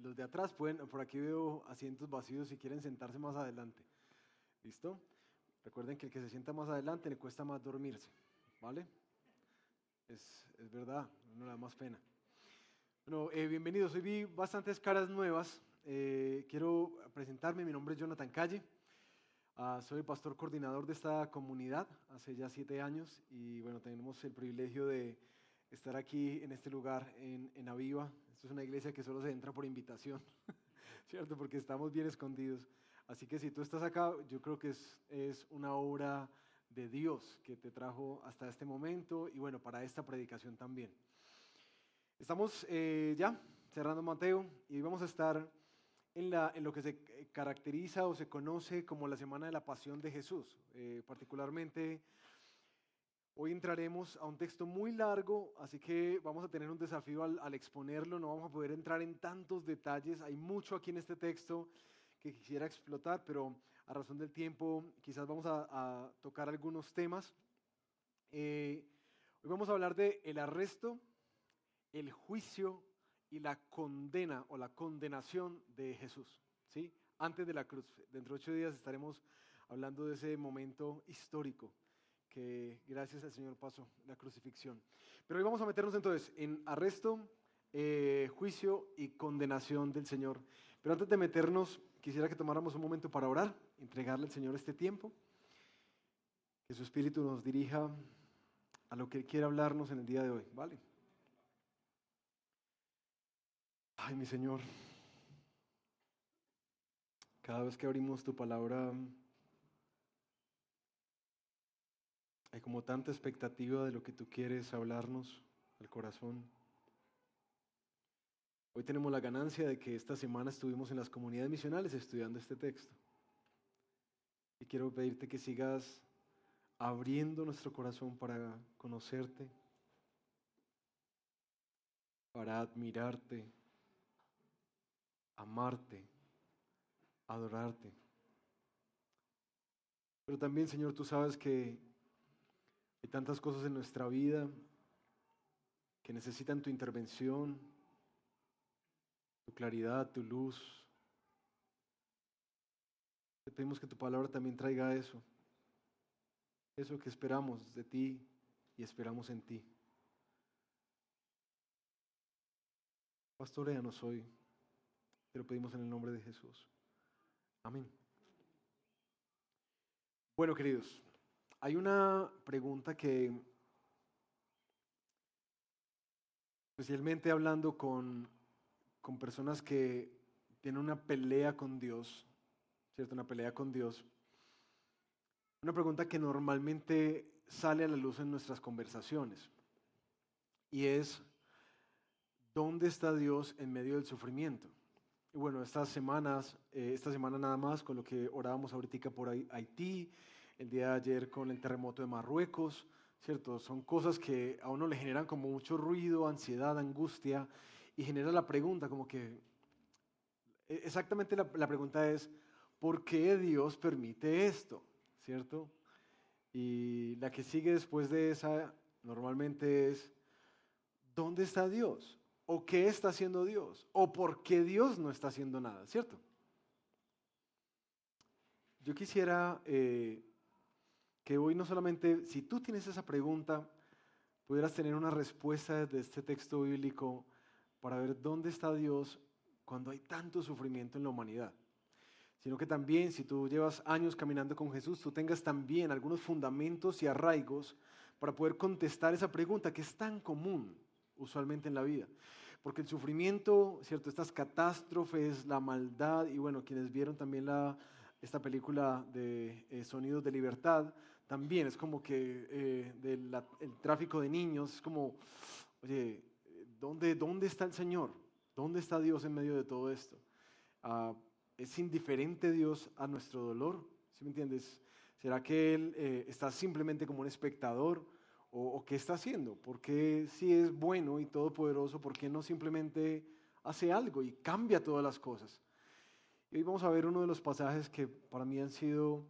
los de atrás pueden, por aquí veo asientos vacíos si quieren sentarse más adelante. ¿Listo? Recuerden que el que se sienta más adelante le cuesta más dormirse, ¿vale? Es verdad, no le da más pena. Bueno, bienvenidos. Hoy vi bastantes caras nuevas. Quiero presentarme, mi nombre es Jonathan Calle. Soy el pastor coordinador de esta comunidad hace ya 7 años y bueno, tenemos el privilegio de estar aquí en este lugar en Aviva. Esto es una iglesia que solo se entra por invitación, ¿cierto? Porque estamos bien escondidos. Así que si tú estás acá, yo creo que es una obra de Dios que te trajo hasta este momento y bueno, para esta predicación también. Estamos ya cerrando Mateo y vamos a estar en lo que se caracteriza o se conoce como la Semana de la Pasión de Jesús. Particularmente, hoy entraremos a un texto muy largo, así que vamos a tener un desafío al exponerlo, no vamos a poder entrar en tantos detalles, hay mucho aquí en este texto que quisiera explotar, pero a razón del tiempo quizás vamos a tocar algunos temas. Hoy vamos a hablar de el arresto, el juicio y la condena o la condenación de Jesús, ¿sí? Antes de la cruz. Dentro de 8 días estaremos hablando de ese momento histórico que gracias al Señor pasó, la crucifixión. Pero hoy vamos a meternos entonces en arresto, juicio y condenación del Señor. Pero antes de meternos, quisiera que tomáramos un momento para orar, entregarle al Señor este tiempo, que su Espíritu nos dirija a lo que Él quiere hablarnos en el día de hoy, ¿vale? Ay, mi Señor, cada vez que abrimos tu palabra hay como tanta expectativa de lo que tú quieres hablarnos al corazón. Hoy tenemos la ganancia de que esta semana estuvimos en las comunidades misionales estudiando este texto. Y quiero pedirte que sigas abriendo nuestro corazón para conocerte, para admirarte, amarte, adorarte. Pero también, Señor, tú sabes que hay tantas cosas en nuestra vida que necesitan tu intervención, tu claridad, tu luz. Te pedimos que tu palabra también traiga eso que esperamos de ti y esperamos en ti. Pastoréanos hoy, te lo pedimos en el nombre de Jesús. Amén. Bueno, queridos, hay una pregunta que, especialmente hablando con personas que tienen una pelea con Dios, ¿cierto? Una pelea con Dios. Una pregunta que normalmente sale a la luz en nuestras conversaciones y es, ¿dónde está Dios en medio del sufrimiento? Y bueno, esta semana nada más con lo que orábamos ahorita por Haití, el día de ayer con el terremoto de Marruecos, ¿cierto? Son cosas que a uno le generan como mucho ruido, ansiedad, angustia y genera la pregunta como que, exactamente la pregunta es, ¿por qué Dios permite esto? ¿Cierto? Y la que sigue después de esa normalmente es, ¿dónde está Dios? ¿O qué está haciendo Dios? ¿O por qué Dios no está haciendo nada? ¿Cierto? Yo quisiera que hoy no solamente, si tú tienes esa pregunta, pudieras tener una respuesta desde este texto bíblico para ver dónde está Dios cuando hay tanto sufrimiento en la humanidad. Sino que también, si tú llevas años caminando con Jesús, tú tengas también algunos fundamentos y arraigos para poder contestar esa pregunta que es tan común usualmente en la vida. Porque el sufrimiento, ¿cierto? Estas catástrofes, la maldad, y bueno, quienes vieron también esta película de Sonidos de Libertad, también es como que el tráfico de niños, es como, oye, ¿dónde está el Señor? ¿Dónde está Dios en medio de todo esto? ¿Es indiferente Dios a nuestro dolor? ¿Sí me entiendes? ¿Será que Él está simplemente como un espectador? ¿O qué está haciendo? ¿Por qué si es bueno y todopoderoso, por qué no simplemente hace algo y cambia todas las cosas? Y hoy vamos a ver uno de los pasajes que para mí han sido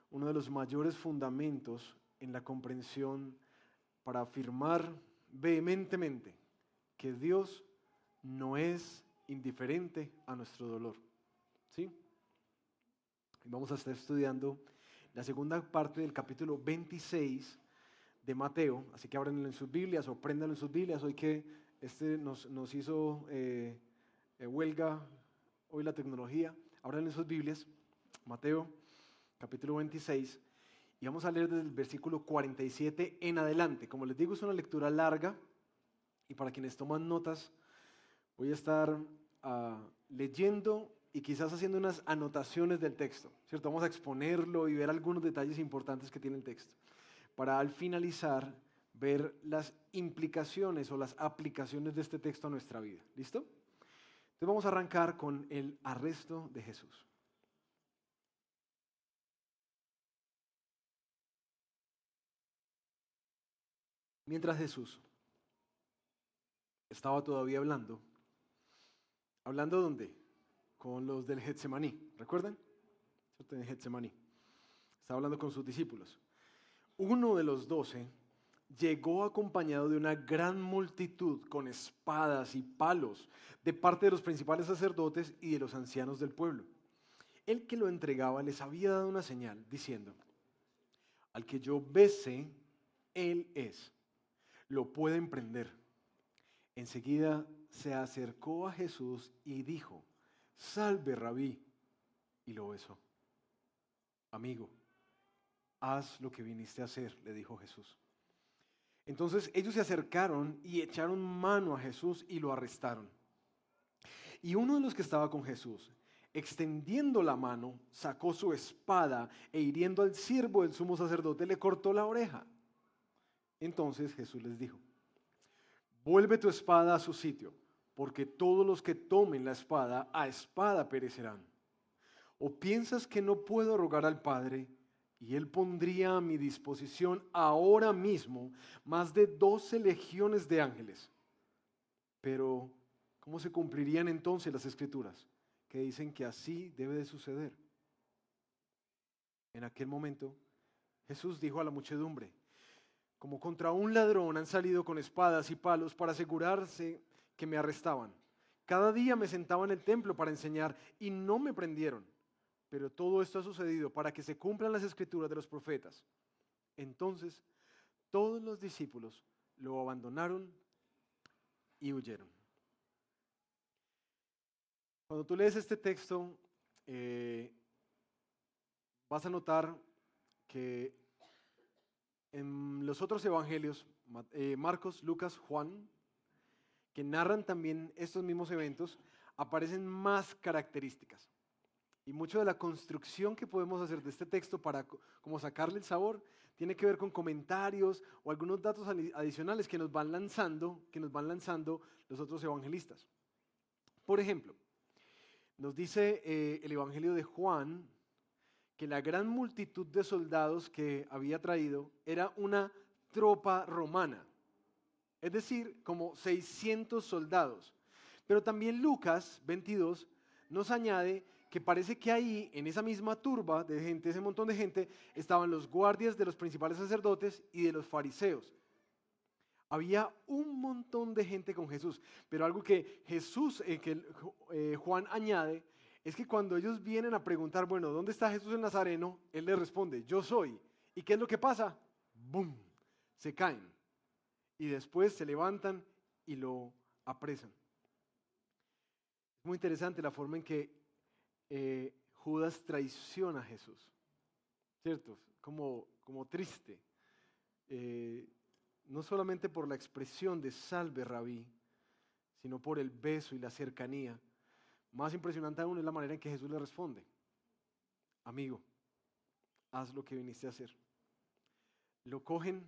uno de los mayores fundamentos en la comprensión para afirmar vehementemente que Dios no es indiferente a nuestro dolor. ¿Sí? Y vamos a estar estudiando la segunda parte del capítulo 26 de Mateo, así que ábranlo en sus Biblias o préndanlo en sus Biblias, hoy que nos hizo huelga, hoy la tecnología, ábranlo en sus Biblias, Mateo capítulo 26, y vamos a leer desde el versículo 47 en adelante. Como les digo, es una lectura larga, y para quienes toman notas, voy a estar leyendo y quizás haciendo unas anotaciones del texto, ¿cierto? Vamos a exponerlo y ver algunos detalles importantes que tiene el texto, para al finalizar ver las implicaciones o las aplicaciones de este texto a nuestra vida. ¿Listo? Entonces vamos a arrancar con el arresto de Jesús. Mientras Jesús estaba todavía ¿hablando dónde? Con los del Getsemaní, ¿recuerdan? ¿Cierto? En Getsemaní. Estaba hablando con sus discípulos. Uno de los 12 llegó acompañado de una gran multitud con espadas y palos de parte de los principales sacerdotes y de los ancianos del pueblo. El que lo entregaba les había dado una señal diciendo: al que yo bese, él es. Lo pueden prender. Enseguida se acercó a Jesús y dijo: salve, Rabí, y lo besó. Amigo, haz lo que viniste a hacer, le dijo Jesús. Entonces ellos se acercaron y echaron mano a Jesús y lo arrestaron. Y uno de los que estaba con Jesús, extendiendo la mano, sacó su espada e hiriendo al siervo del sumo sacerdote, le cortó la oreja. Entonces Jesús les dijo: vuelve tu espada a su sitio, porque todos los que tomen la espada, a espada perecerán. ¿O piensas que no puedo rogar al Padre, y Él pondría a mi disposición ahora mismo más de 12 legiones de ángeles? Pero, ¿cómo se cumplirían entonces las Escrituras, que dicen que así debe de suceder? En aquel momento, Jesús dijo a la muchedumbre: como contra un ladrón han salido con espadas y palos para asegurarse que me arrestaban. Cada día me sentaba en el templo para enseñar y no me prendieron. Pero todo esto ha sucedido para que se cumplan las escrituras de los profetas. Entonces, todos los discípulos lo abandonaron y huyeron. Cuando tú lees este texto, vas a notar que en los otros evangelios, Marcos, Lucas, Juan, que narran también estos mismos eventos, aparecen más características. Y mucho de la construcción que podemos hacer de este texto para como sacarle el sabor tiene que ver con comentarios o algunos datos adicionales que nos van lanzando los otros evangelistas. Por ejemplo, nos dice el Evangelio de Juan que la gran multitud de soldados que había traído era una tropa romana, es decir, como 600 soldados. Pero también Lucas 22 nos añade que parece que ahí, en esa misma turba de gente, ese montón de gente, estaban los guardias de los principales sacerdotes y de los fariseos. Había un montón de gente con Jesús, pero algo que Juan añade, es que cuando ellos vienen a preguntar, bueno, ¿dónde está Jesús el Nazareno? Él les responde: yo soy. ¿Y qué es lo que pasa? ¡Bum! Se caen. Y después se levantan y lo apresan. Es muy interesante la forma en que Judas traiciona a Jesús, ¿cierto? Como triste, no solamente por la expresión de salve, Rabí, sino por el beso y la cercanía. Más impresionante aún es la manera en que Jesús le responde: amigo, haz lo que viniste a hacer. Lo cogen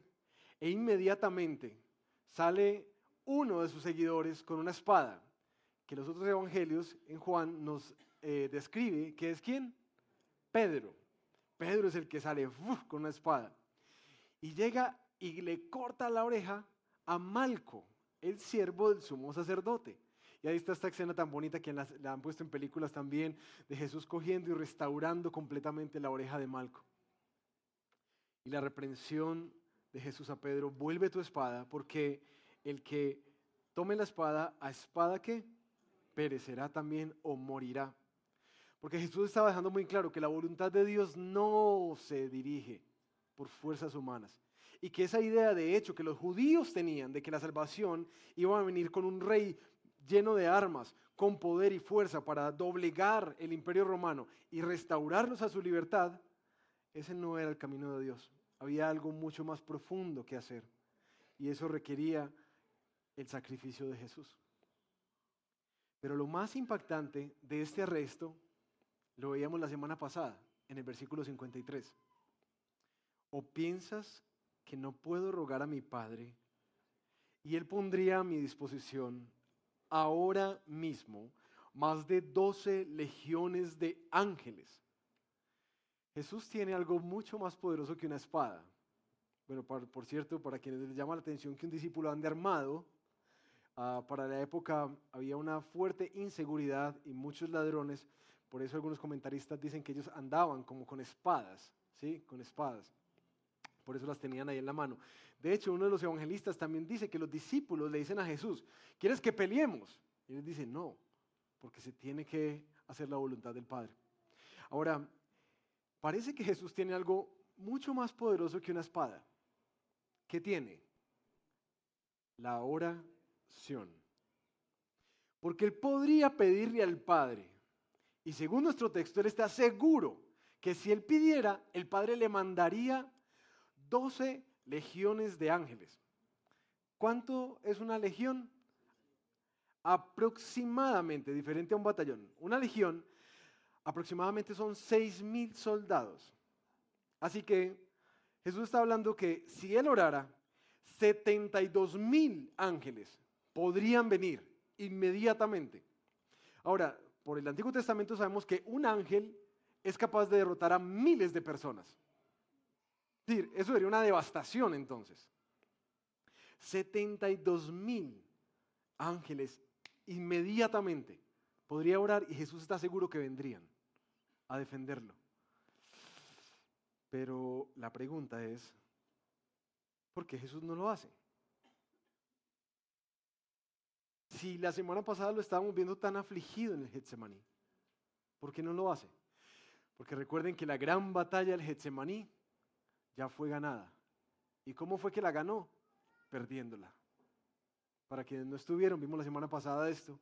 e inmediatamente sale uno de sus seguidores con una espada, que los otros evangelios en Juan nos describe que es ¿quién? Pedro. Pedro es el que sale con una espada y llega y le corta la oreja a Malco, el siervo del sumo sacerdote. Y ahí está esta escena tan bonita que la han puesto en películas también, de Jesús cogiendo y restaurando completamente la oreja de Malco. Y la reprensión de Jesús a Pedro: vuelve tu espada, porque el que tome la espada, ¿a espada qué? perecerá también o morirá. Porque Jesús estaba dejando muy claro que la voluntad de Dios no se dirige por fuerzas humanas. Y que esa idea de hecho que los judíos tenían de que la salvación iba a venir con un rey lleno de armas, con poder y fuerza para doblegar el imperio romano y restaurarlos a su libertad, ese no era el camino de Dios. Había algo mucho más profundo que hacer. Y eso requería el sacrificio de Jesús. Pero lo más impactante de este arresto lo veíamos la semana pasada, en el versículo 53. ¿O piensas que no puedo rogar a mi Padre y Él pondría a mi disposición ahora mismo más de 12 legiones de ángeles? Jesús tiene algo mucho más poderoso que una espada. Bueno, por cierto, para quienes les llama la atención que un discípulo ande armado, para la época había una fuerte inseguridad y muchos ladrones. Por eso algunos comentaristas dicen que ellos andaban como con espadas, ¿sí? Con espadas. Por eso las tenían ahí en la mano. De hecho, uno de los evangelistas también dice que los discípulos le dicen a Jesús, ¿quieres que peleemos? Y él dice, no, porque se tiene que hacer la voluntad del Padre. Ahora, parece que Jesús tiene algo mucho más poderoso que una espada. ¿Qué tiene? La oración. Porque él podría pedirle al Padre, y según nuestro texto, él está seguro que si él pidiera, el Padre le mandaría 12 legiones de ángeles. ¿Cuánto es una legión? Aproximadamente, diferente a un batallón. Una legión aproximadamente son 6,000 soldados. Así que Jesús está hablando que si él orara, 72,000 ángeles podrían venir inmediatamente. Ahora, por el Antiguo Testamento sabemos que un ángel es capaz de derrotar a miles de personas. Es decir, eso sería una devastación entonces. 72,000 ángeles inmediatamente podría orar y Jesús está seguro que vendrían a defenderlo. Pero la pregunta es, ¿por qué Jesús no lo hace? Si la semana pasada lo estábamos viendo tan afligido en el Getsemaní, ¿por qué no lo hace? Porque recuerden que la gran batalla del Getsemaní ya fue ganada. ¿Y cómo fue que la ganó? Perdiéndola. Para quienes no estuvieron, vimos la semana pasada esto,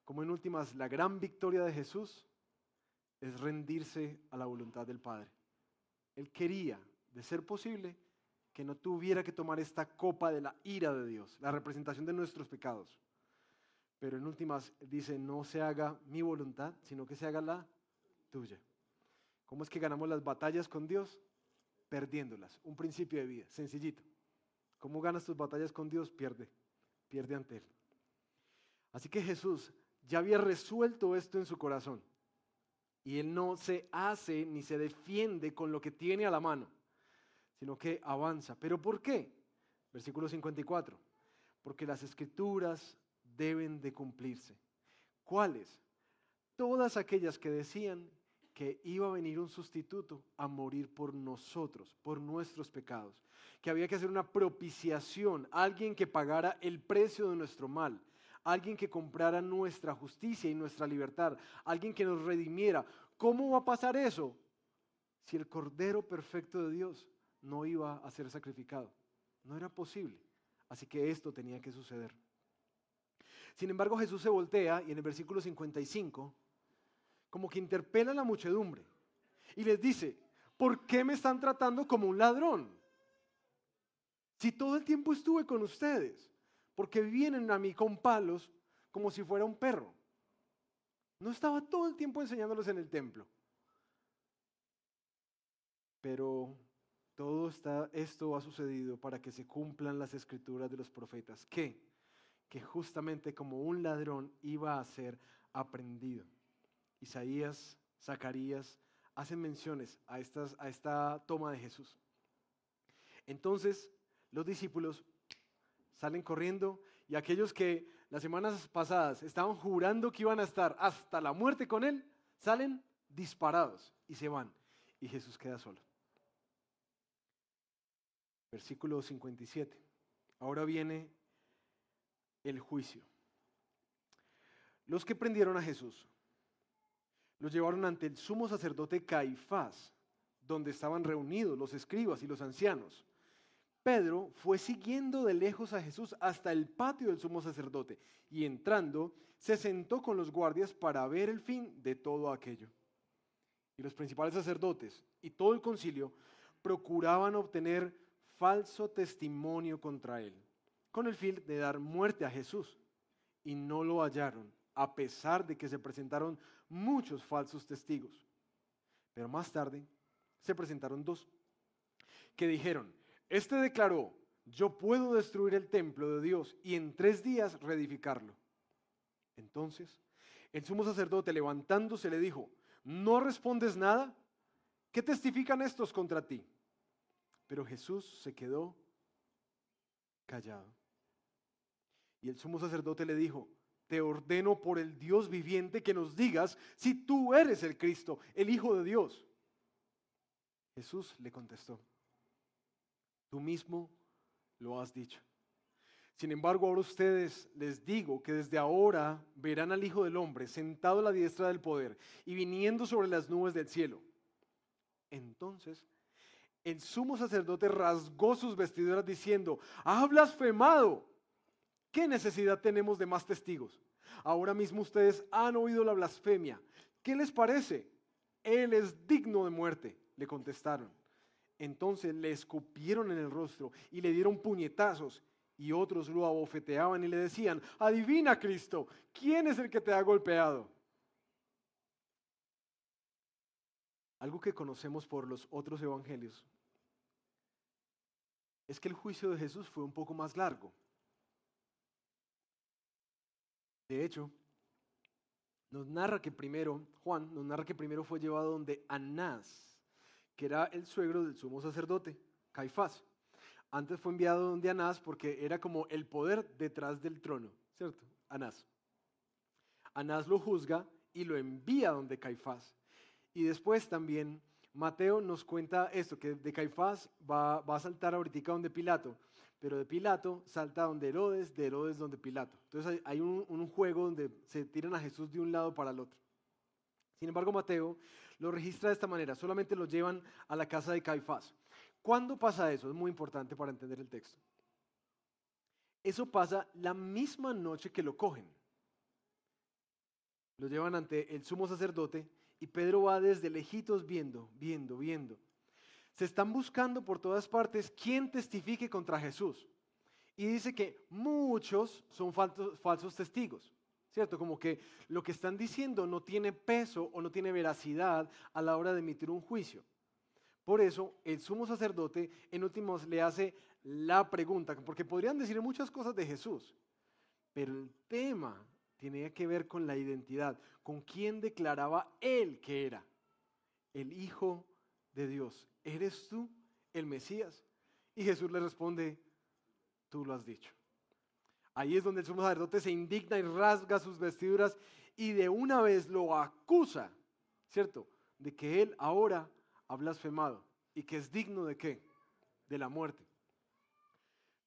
como en últimas la gran victoria de Jesús es rendirse a la voluntad del Padre. Él quería, de ser posible, que no tuviera que tomar esta copa de la ira de Dios, la representación de nuestros pecados. Pero en últimas dice, no se haga mi voluntad, sino que se haga la tuya. ¿Cómo es que ganamos las batallas con Dios? Perdiéndolas. Un principio de vida, sencillito. ¿Cómo ganas tus batallas con Dios? Pierde ante Él. Así que Jesús ya había resuelto esto en su corazón. Y Él no se hace ni se defiende con lo que tiene a la mano, sino que avanza. ¿Pero por qué? Versículo 54. Porque las Escrituras deben de cumplirse. ¿Cuáles? Todas aquellas que decían que iba a venir un sustituto a morir por nosotros, por nuestros pecados, que había que hacer una propiciación, alguien que pagara el precio de nuestro mal, alguien que comprara nuestra justicia y nuestra libertad, alguien que nos redimiera. ¿Cómo va a pasar eso? Si el Cordero perfecto de Dios no iba a ser sacrificado. No era posible. Así que esto tenía que suceder. Sin embargo, Jesús se voltea y en el versículo 55, como que interpela a la muchedumbre y les dice, ¿por qué me están tratando como un ladrón? Si todo el tiempo estuve con ustedes, ¿por qué vienen a mí con palos como si fuera un perro? No estaba todo el tiempo enseñándolos en el templo. Pero todo esto ha sucedido para que se cumplan las escrituras de los profetas. ¿Qué? Que justamente como un ladrón iba a ser aprendido. Isaías, Zacarías hacen menciones a esta toma de Jesús. Entonces los discípulos salen corriendo y aquellos que las semanas pasadas estaban jurando que iban a estar hasta la muerte con él, salen disparados y se van. Y Jesús queda solo. Versículo 57. Ahora viene el juicio. Los que prendieron a Jesús lo llevaron ante el sumo sacerdote Caifás, donde estaban reunidos los escribas y los ancianos. Pedro fue siguiendo de lejos a Jesús hasta el patio del sumo sacerdote y entrando se sentó con los guardias para ver el fin de todo aquello. Y los principales sacerdotes y todo el concilio procuraban obtener falso testimonio contra él, con el fin de dar muerte a Jesús, y no lo hallaron, a pesar de que se presentaron muchos falsos testigos. Pero más tarde se presentaron dos, que dijeron: este declaró, yo puedo destruir el templo de Dios y en 3 días reedificarlo. Entonces el sumo sacerdote, levantándose, le dijo: ¿no respondes nada? ¿Qué testifican estos contra ti? Pero Jesús se quedó callado. Y el sumo sacerdote le dijo: te ordeno por el Dios viviente que nos digas si tú eres el Cristo, el Hijo de Dios. Jesús le contestó: tú mismo lo has dicho. Sin embargo, ahora ustedes les digo que desde ahora verán al Hijo del Hombre sentado a la diestra del poder y viniendo sobre las nubes del cielo. Entonces el sumo sacerdote rasgó sus vestiduras diciendo: ¡has blasfemado! ¿Qué necesidad tenemos de más testigos? Ahora mismo ustedes han oído la blasfemia. ¿Qué les parece? Él es digno de muerte, le contestaron. Entonces le escupieron en el rostro y le dieron puñetazos, y otros lo abofeteaban y le decían: adivina, Cristo, ¿quién es el que te ha golpeado? Algo que conocemos por los otros evangelios es que el juicio de Jesús fue un poco más largo. De hecho, Juan nos narra que primero fue llevado donde Anás, que era el suegro del sumo sacerdote, Caifás. Antes fue enviado donde Anás porque era como el poder detrás del trono, ¿cierto? Anás. Anás lo juzga y lo envía donde Caifás. Y después también Mateo nos cuenta esto, que de Caifás va a saltar ahorita donde Pilato, pero de Pilato salta donde Herodes, de Herodes donde Pilato. Entonces hay un juego donde se tiran a Jesús de un lado para el otro. Sin embargo, Mateo lo registra de esta manera: solamente lo llevan a la casa de Caifás. ¿Cuándo pasa eso? Es muy importante para entender el texto. Eso pasa la misma noche que lo cogen. Lo llevan ante el sumo sacerdote y Pedro va desde lejitos viendo. Se están buscando por todas partes quién testifique contra Jesús. Y dice que muchos son falsos testigos, ¿cierto? Como que lo que están diciendo no tiene peso o no tiene veracidad a la hora de emitir un juicio. Por eso el sumo sacerdote en últimos le hace la pregunta, porque podrían decir muchas cosas de Jesús, pero el tema tenía que ver con la identidad, con quién declaraba él que era, el Hijo de Dios. ¿Eres tú el Mesías? Y Jesús le responde: tú lo has dicho. Ahí es donde el sumo sacerdote se indigna y rasga sus vestiduras y de una vez lo acusa, ¿cierto? De que él ahora ha blasfemado y que es digno ¿de qué? De la muerte.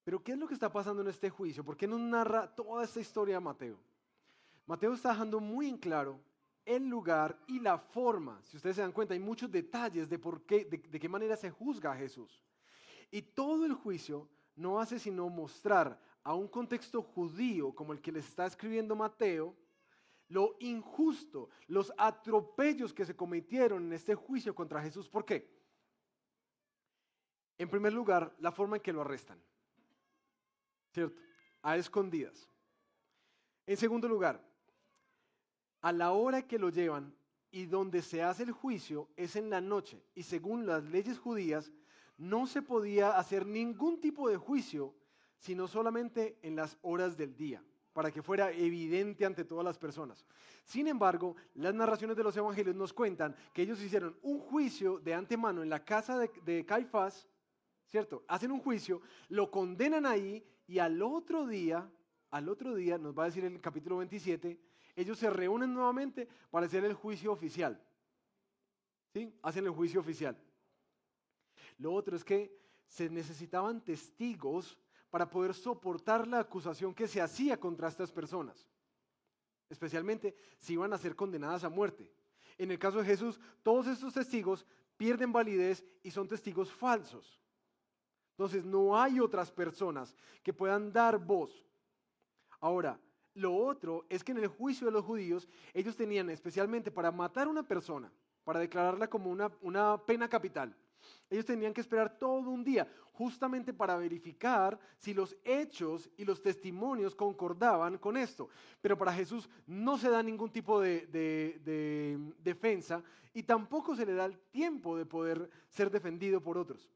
Pero ¿qué es lo que está pasando en este juicio? ¿Por qué nos narra toda esta historia Mateo? Mateo está dejando muy en claro el lugar y la forma. Si ustedes se dan cuenta, hay muchos detalles de por qué, de qué manera se juzga a Jesús. Y todo el juicio no hace sino mostrar a un contexto judío como el que les está escribiendo Mateo, lo injusto, los atropellos que se cometieron en este juicio contra Jesús. ¿Por qué? En primer lugar, la forma en que lo arrestan, ¿cierto? A escondidas. En segundo lugar, a la hora que lo llevan y donde se hace el juicio es en la noche. Y según las leyes judías, no se podía hacer ningún tipo de juicio, sino solamente en las horas del día, para que fuera evidente ante todas las personas. Sin embargo, las narraciones de los evangelios nos cuentan que ellos hicieron un juicio de antemano en la casa de Caifás, ¿cierto? Hacen un juicio, lo condenan ahí y al otro día, nos va a decir en el capítulo 27, ellos se reúnen nuevamente para hacer el juicio oficial. ¿Sí? Hacen el juicio oficial. Lo otro es que se necesitaban testigos para poder soportar la acusación que se hacía contra estas personas. especialmente si iban a ser condenadas a muerte. En el caso de Jesús, todos estos testigos pierden validez y son testigos falsos. Entonces no hay otras personas que puedan dar voz. Ahora, lo otro es que en el juicio de los judíos, ellos tenían especialmente para matar a una persona, para declararla como una pena capital, ellos tenían que esperar todo un día, justamente para verificar si los hechos y los testimonios concordaban con esto. Pero para Jesús no se da ningún tipo de defensa y tampoco se le da el tiempo de poder ser defendido por otros.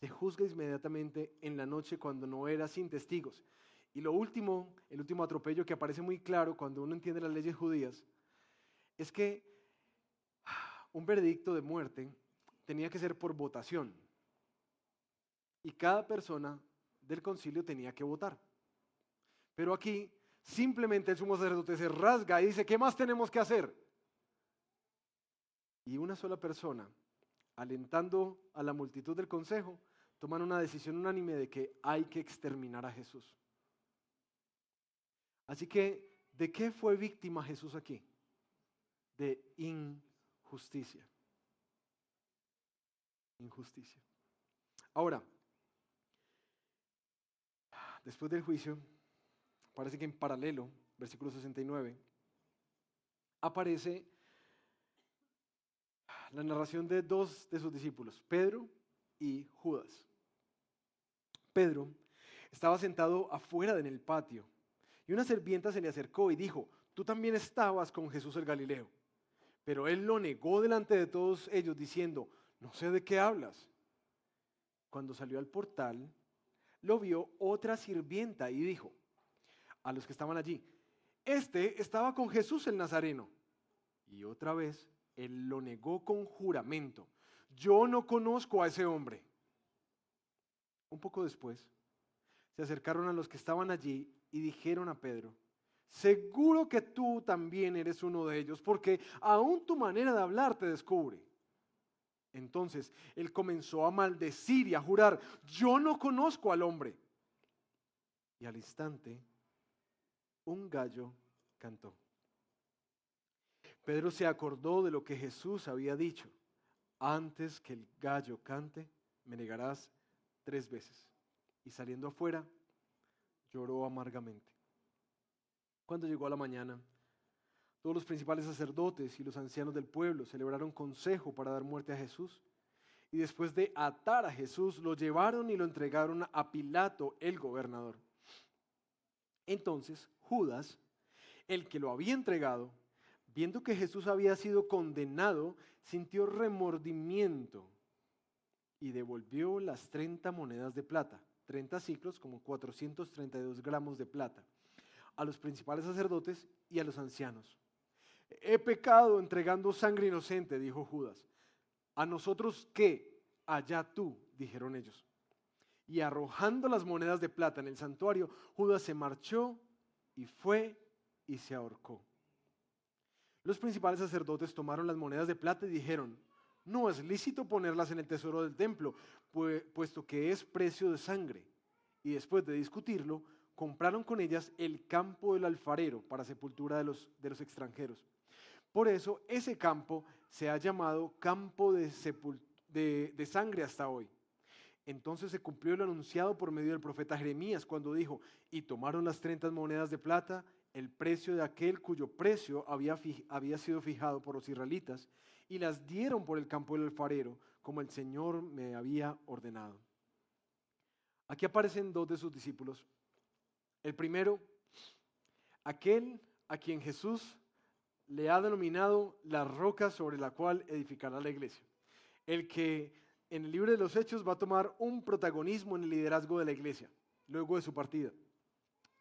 Se juzga inmediatamente en la noche cuando no era sin testigos. Y lo último, el último atropello que aparece muy claro cuando uno entiende las leyes judías, es que un veredicto de muerte tenía que ser por votación. Y cada persona del concilio tenía que votar. Pero aquí simplemente el sumo sacerdote se rasga y dice, ¿qué más tenemos que hacer? Y una sola persona, alentando a la multitud del consejo, toman una decisión unánime de que hay que exterminar a Jesús. Así que, ¿de qué fue víctima Jesús aquí? De injusticia. Injusticia. Ahora, después del juicio, parece que en paralelo, versículo 69, aparece la narración de dos de sus discípulos, Pedro y Judas. Pedro estaba sentado afuera en el patio y una sirvienta se le acercó y dijo, tú también estabas con Jesús el Galileo. Pero él lo negó delante de todos ellos diciendo, no sé de qué hablas. Cuando salió al portal, lo vio otra sirvienta y dijo a los que estaban allí, este estaba con Jesús el Nazareno. Y otra vez, él lo negó con juramento, yo no conozco a ese hombre. Un poco después, se acercaron a los que estaban allí y dijeron a Pedro, seguro que tú también eres uno de ellos, porque aún tu manera de hablar te descubre. Entonces él comenzó a maldecir y a jurar, yo no conozco al hombre. Y al instante, un gallo cantó. Pedro se acordó de lo que Jesús había dicho, antes que el gallo cante, me negarás 3 veces. Y saliendo afuera, lloró amargamente. Cuando llegó a la mañana, todos los principales sacerdotes y los ancianos del pueblo celebraron consejo para dar muerte a Jesús. Y después de atar a Jesús, lo llevaron y lo entregaron a Pilato, el gobernador. Entonces Judas, el que lo había entregado, viendo que Jesús había sido condenado, sintió remordimiento y devolvió las 30 monedas de plata, 30 siclos, como 432 gramos de plata, a los principales sacerdotes y a los ancianos. He pecado entregando sangre inocente, dijo Judas. ¿A nosotros qué? Allá tú, dijeron ellos. Y arrojando las monedas de plata en el santuario, Judas se marchó y fue y se ahorcó. Los principales sacerdotes tomaron las monedas de plata y dijeron, no es lícito ponerlas en el tesoro del templo, puesto que es precio de sangre. Y después de discutirlo, compraron con ellas el campo del alfarero para sepultura de los extranjeros. Por eso ese campo se ha llamado campo de sangre hasta hoy. Entonces se cumplió lo anunciado por medio del profeta Jeremías cuando dijo, y tomaron las 30 monedas de plata, el precio de aquel cuyo precio había sido fijado por los israelitas, y las dieron por el campo del alfarero, como el Señor me había ordenado. Aquí aparecen 2 de sus discípulos. El primero, aquel a quien Jesús le ha denominado la roca sobre la cual edificará la iglesia. El que en el libro de los Hechos va a tomar un protagonismo en el liderazgo de la iglesia, luego de su partida.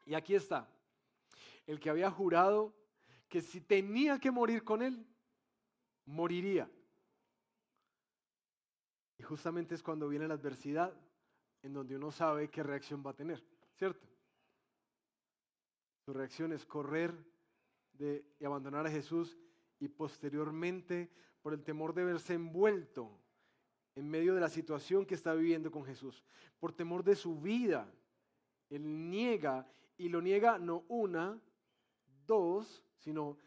Y aquí está, el que había jurado que si tenía que morir con él, moriría. Y justamente es cuando viene la adversidad, en donde uno sabe qué reacción va a tener, ¿cierto? Su reacción es correr y abandonar a Jesús y posteriormente, por el temor de verse envuelto en medio de la situación que está viviendo con Jesús, por temor de su vida, él niega y lo niega no 1, 2, sino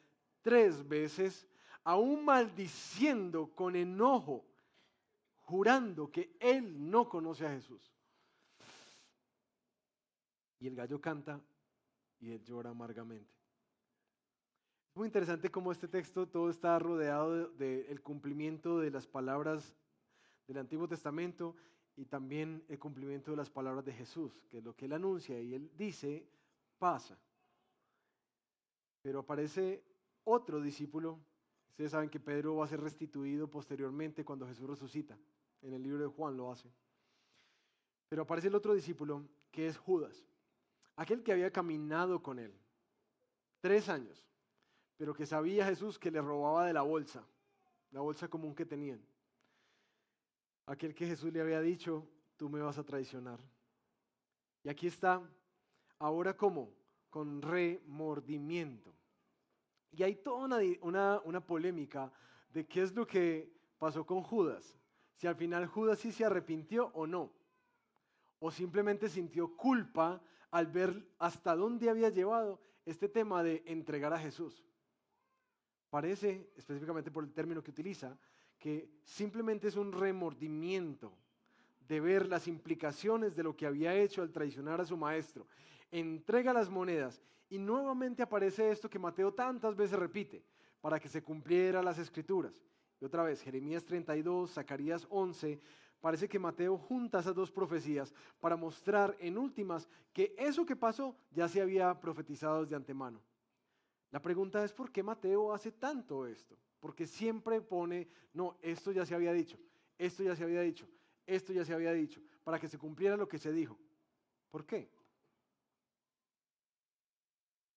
3 veces, aún maldiciendo con enojo, jurando que él no conoce a Jesús. Y el gallo canta y él llora amargamente. Es muy interesante cómo este texto todo está rodeado del cumplimiento de las palabras del Antiguo Testamento y también el cumplimiento de las palabras de Jesús, que es lo que él anuncia y él dice, pasa. Pero aparece otro discípulo. Ustedes saben que Pedro va a ser restituido posteriormente cuando Jesús resucita. En el libro de Juan lo hace. Pero aparece el otro discípulo que es Judas, aquel que había caminado con él 3 años, pero que sabía Jesús que le robaba de la bolsa común que tenían. Aquel que Jesús le había dicho, tú me vas a traicionar. Y aquí está, ahora ¿cómo? Con remordimiento. Y hay toda una polémica de qué es lo que pasó con Judas. Si al final Judas sí se arrepintió o no. O simplemente sintió culpa al ver hasta dónde había llevado este tema de entregar a Jesús. Parece, específicamente por el término que utiliza, que simplemente es un remordimiento de ver las implicaciones de lo que había hecho al traicionar a su maestro. Entrega las monedas y nuevamente aparece esto que Mateo tantas veces repite, para que se cumplieran las escrituras. Y otra vez, Jeremías 32, Zacarías 11, parece que Mateo junta esas dos profecías para mostrar en últimas que eso que pasó ya se había profetizado desde antemano. La pregunta es ¿por qué Mateo hace tanto esto? Porque siempre pone, no, esto ya se había dicho, esto ya se había dicho, esto ya se había dicho, para que se cumpliera lo que se dijo. ¿Por qué?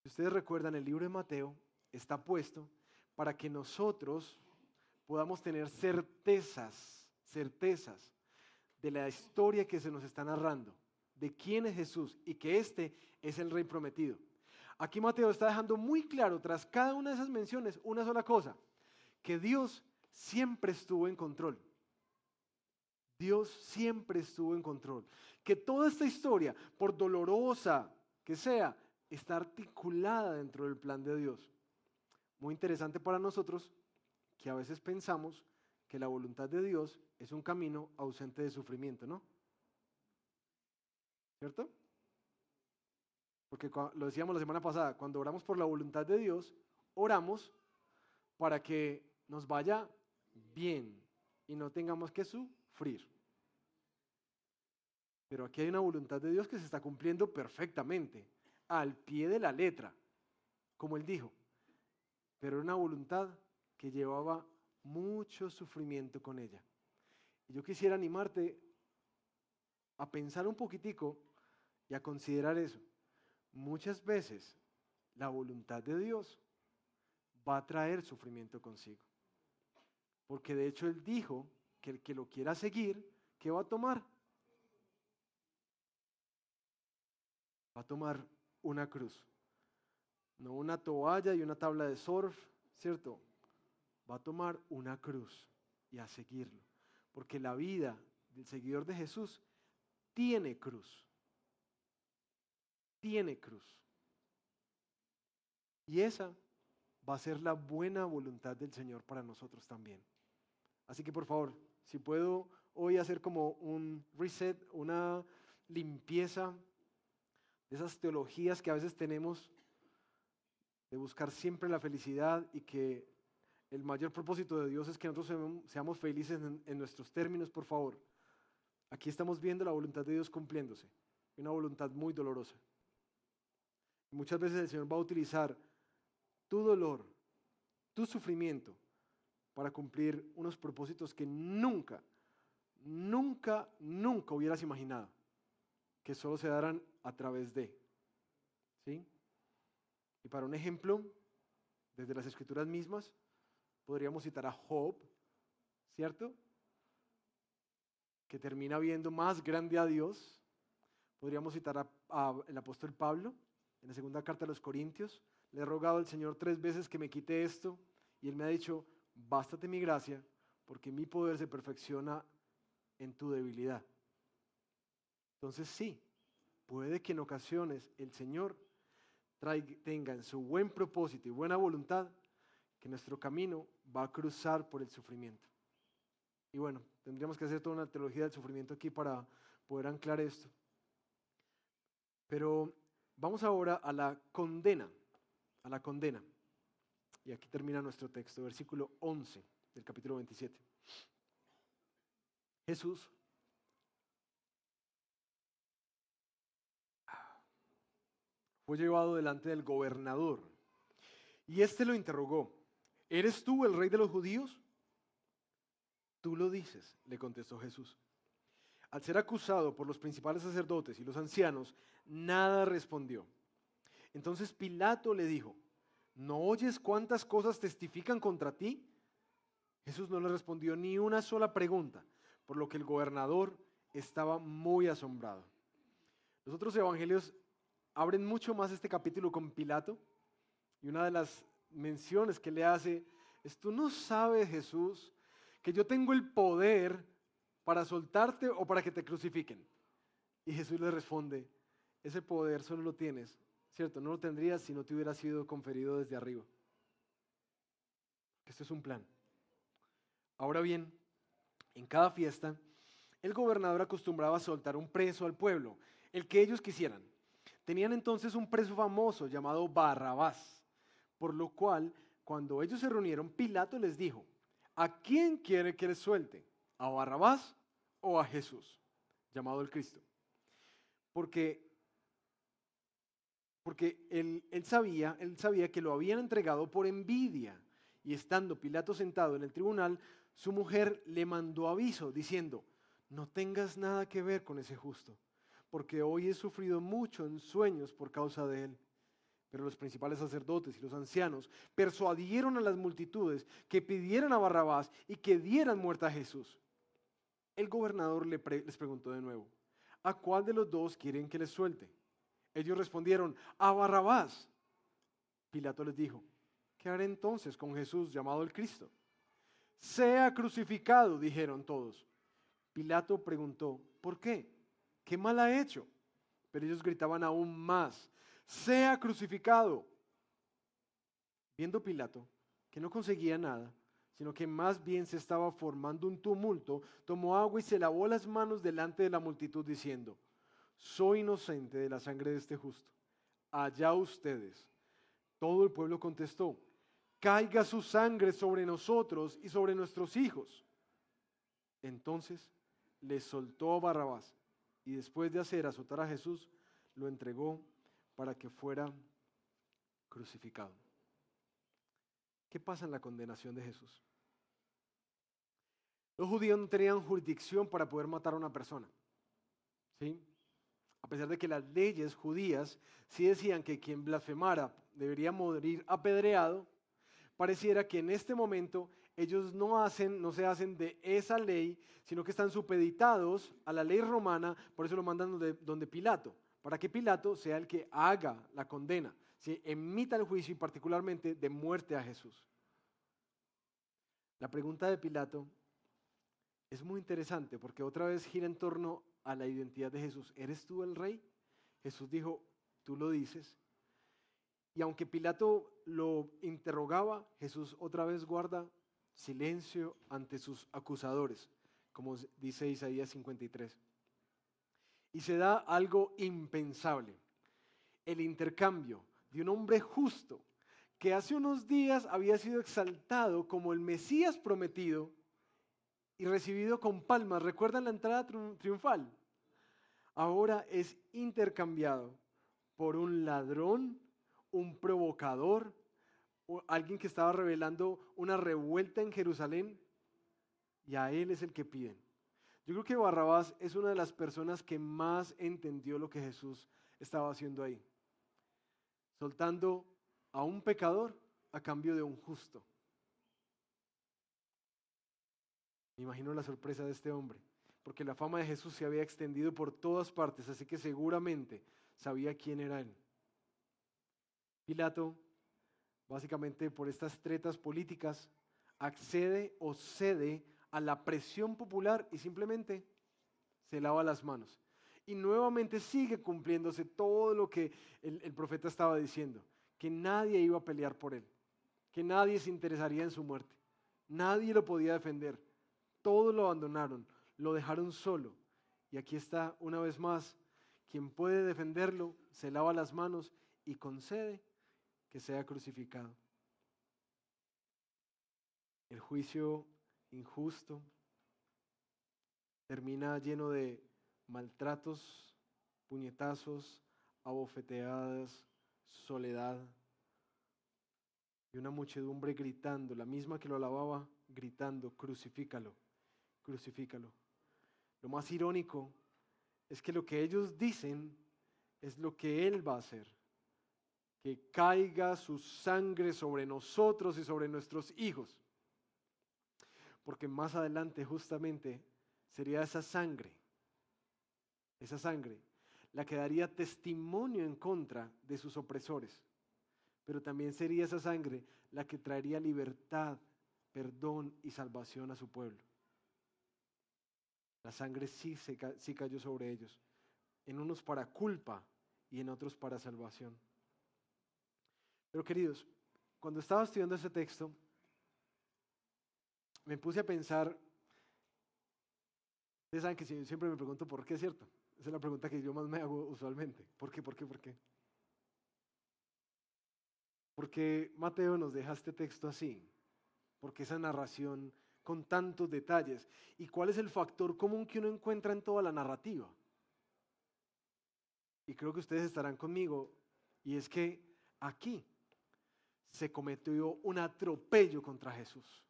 Si ustedes recuerdan, el libro de Mateo está puesto para que nosotros podamos tener certezas de la historia que se nos está narrando, de quién es Jesús y que este es el Rey prometido. Aquí Mateo está dejando muy claro, tras cada una de esas menciones, una sola cosa, que Dios siempre estuvo en control. Dios siempre estuvo en control. Que toda esta historia, por dolorosa que sea, está articulada dentro del plan de Dios. Muy interesante para nosotros que a veces pensamos que la voluntad de Dios es un camino ausente de sufrimiento, ¿no? ¿Cierto? Porque lo decíamos la semana pasada, cuando oramos por la voluntad de Dios, oramos para que nos vaya bien y no tengamos que sufrir. Pero aquí hay una voluntad de Dios que se está cumpliendo perfectamente, al pie de la letra, como Él dijo. Pero era una voluntad que llevaba mucho sufrimiento con ella. Y yo quisiera animarte a pensar un poquitico y a considerar eso. Muchas veces la voluntad de Dios va a traer sufrimiento consigo. Porque de hecho Él dijo que el que lo quiera seguir, ¿qué va a tomar? Va a tomar una cruz. No una toalla y una tabla de surf, ¿cierto? Va a tomar una cruz y a seguirlo. Porque la vida del seguidor de Jesús tiene cruz. Tiene cruz. Y esa va a ser la buena voluntad del Señor para nosotros también. Así que por favor, si puedo hoy hacer como un reset, una limpieza de esas teologías que a veces tenemos de buscar siempre la felicidad y que el mayor propósito de Dios es que nosotros seamos felices en nuestros términos, por favor. Aquí estamos viendo la voluntad de Dios cumpliéndose, una voluntad muy dolorosa. Muchas veces el Señor va a utilizar tu dolor, tu sufrimiento, para cumplir unos propósitos que nunca hubieras imaginado que solo se darán a través de. ¿Sí? Y para un ejemplo, desde las Escrituras mismas, podríamos citar a Job, ¿cierto? Que termina viendo más grande a Dios. Podríamos citar al apóstol Pablo, en la segunda carta a los Corintios. Le he rogado al Señor 3 veces que me quite esto, y Él me ha dicho, bástate mi gracia, porque mi poder se perfecciona en tu debilidad. Entonces sí, puede que en ocasiones el Señor tenga en su buen propósito y buena voluntad, que nuestro camino va a cruzar por el sufrimiento. Y bueno, tendríamos que hacer toda una teología del sufrimiento aquí para poder anclar esto. Pero vamos ahora a la condena, a la condena. Y aquí termina nuestro texto, versículo 11 del capítulo 27. Jesús fue llevado delante del gobernador y éste lo interrogó: ¿eres tú el rey de los judíos? Tú lo dices, le contestó Jesús. Al ser acusado por los principales sacerdotes y los ancianos, nada respondió. Entonces Pilato le dijo: ¿no oyes cuántas cosas testifican contra ti? Jesús no le respondió ni una sola pregunta, por lo que el gobernador estaba muy asombrado. Los otros evangelios abren mucho más este capítulo con Pilato, y una de las menciones que le hace es: tú no sabes, Jesús, que yo tengo el poder para soltarte o para que te crucifiquen. Y Jesús le responde: ese poder solo lo tienes, ¿cierto? No lo tendrías si no te hubiera sido conferido desde arriba. Esto es un plan. Ahora bien, en cada fiesta, el gobernador acostumbraba a soltar un preso al pueblo, el que ellos quisieran. Tenían entonces un preso famoso llamado Barrabás, por lo cual, cuando ellos se reunieron, Pilato les dijo: ¿a quién quiere que les suelte? ¿A Barrabás o a Jesús, llamado el Cristo? Porque él sabía que lo habían entregado por envidia. Y estando Pilato sentado en el tribunal, su mujer le mandó aviso diciendo: no tengas nada que ver con ese justo, porque hoy he sufrido mucho en sueños por causa de él. Pero los principales sacerdotes y los ancianos persuadieron a las multitudes que pidieran a Barrabás y que dieran muerte a Jesús. El gobernador les preguntó de nuevo: ¿a cuál de los dos quieren que les suelte? Ellos respondieron: a Barrabás. Pilato les dijo: ¿qué haré entonces con Jesús, llamado el Cristo? Sea crucificado, dijeron todos. Pilato preguntó: ¿por qué? ¿Qué mal ha hecho? Pero ellos gritaban aún más: sea crucificado. Viendo Pilato que no conseguía nada, sino que más bien se estaba formando un tumulto, tomó agua y se lavó las manos delante de la multitud diciendo: soy inocente de la sangre de este justo. Allá ustedes. Todo el pueblo contestó: caiga su sangre sobre nosotros y sobre nuestros hijos. Entonces le soltó a Barrabás y después de hacer azotar a Jesús, lo entregó para que fuera crucificado. ¿Qué pasa en la condenación de Jesús? Los judíos no tenían jurisdicción para poder matar a una persona, ¿sí? A pesar de que las leyes judías sí decían que quien blasfemara debería morir apedreado, pareciera que en este momento ellos no se hacen de esa ley, sino que están supeditados a la ley romana. Por eso lo mandan donde Pilato, para que Pilato sea el que haga la condena, ¿sí? Emita el juicio y particularmente de muerte a Jesús. La pregunta de Pilato es muy interesante porque otra vez gira en torno a la identidad de Jesús. ¿Eres tú el rey? Jesús dijo: tú lo dices. Y aunque Pilato lo interrogaba, Jesús otra vez guarda silencio ante sus acusadores, como dice Isaías 53. Y se da algo impensable: el intercambio de un hombre justo que hace unos días había sido exaltado como el Mesías prometido y recibido con palmas. ¿Recuerdan la entrada triunfal? Ahora es intercambiado por un ladrón, un provocador, alguien que estaba revelando una revuelta en Jerusalén, y a él es el que piden. Yo creo que Barrabás es una de las personas que más entendió lo que Jesús estaba haciendo ahí, soltando a un pecador a cambio de un justo. Me imagino la sorpresa de este hombre, porque la fama de Jesús se había extendido por todas partes, así que seguramente sabía quién era él. Pilato, básicamente por estas tretas políticas, accede o cede a la presión popular y simplemente se lava las manos. Y nuevamente sigue cumpliéndose todo lo que el profeta estaba diciendo, que nadie iba a pelear por él, que nadie se interesaría en su muerte, nadie lo podía defender, todos lo abandonaron, lo dejaron solo. Y aquí está una vez más, quien puede defenderlo se lava las manos y concede que sea crucificado. El juicio injusto termina lleno de maltratos, puñetazos, abofeteadas, soledad y una muchedumbre gritando, la misma que lo alababa, gritando, crucifícalo, crucifícalo. Lo más irónico es que lo que ellos dicen es lo que Él va a hacer, que caiga su sangre sobre nosotros y sobre nuestros hijos, porque más adelante justamente sería esa sangre, la que daría testimonio en contra de sus opresores. Pero también sería esa sangre la que traería libertad, perdón y salvación a su pueblo. La sangre sí cayó sobre ellos, en unos para culpa y en otros para salvación. Pero queridos, cuando estaba estudiando ese texto, me puse a pensar, ustedes saben que siempre me pregunto por qué, ¿cierto? Esa es la pregunta que yo más me hago usualmente. ¿Por qué? ¿Por qué? ¿Por qué? ¿Por qué Mateo nos deja este texto así? ¿Por qué esa narración con tantos detalles? ¿Y cuál es el factor común que uno encuentra en toda la narrativa? Y creo que ustedes estarán conmigo, y es que aquí se cometió un atropello contra Jesús,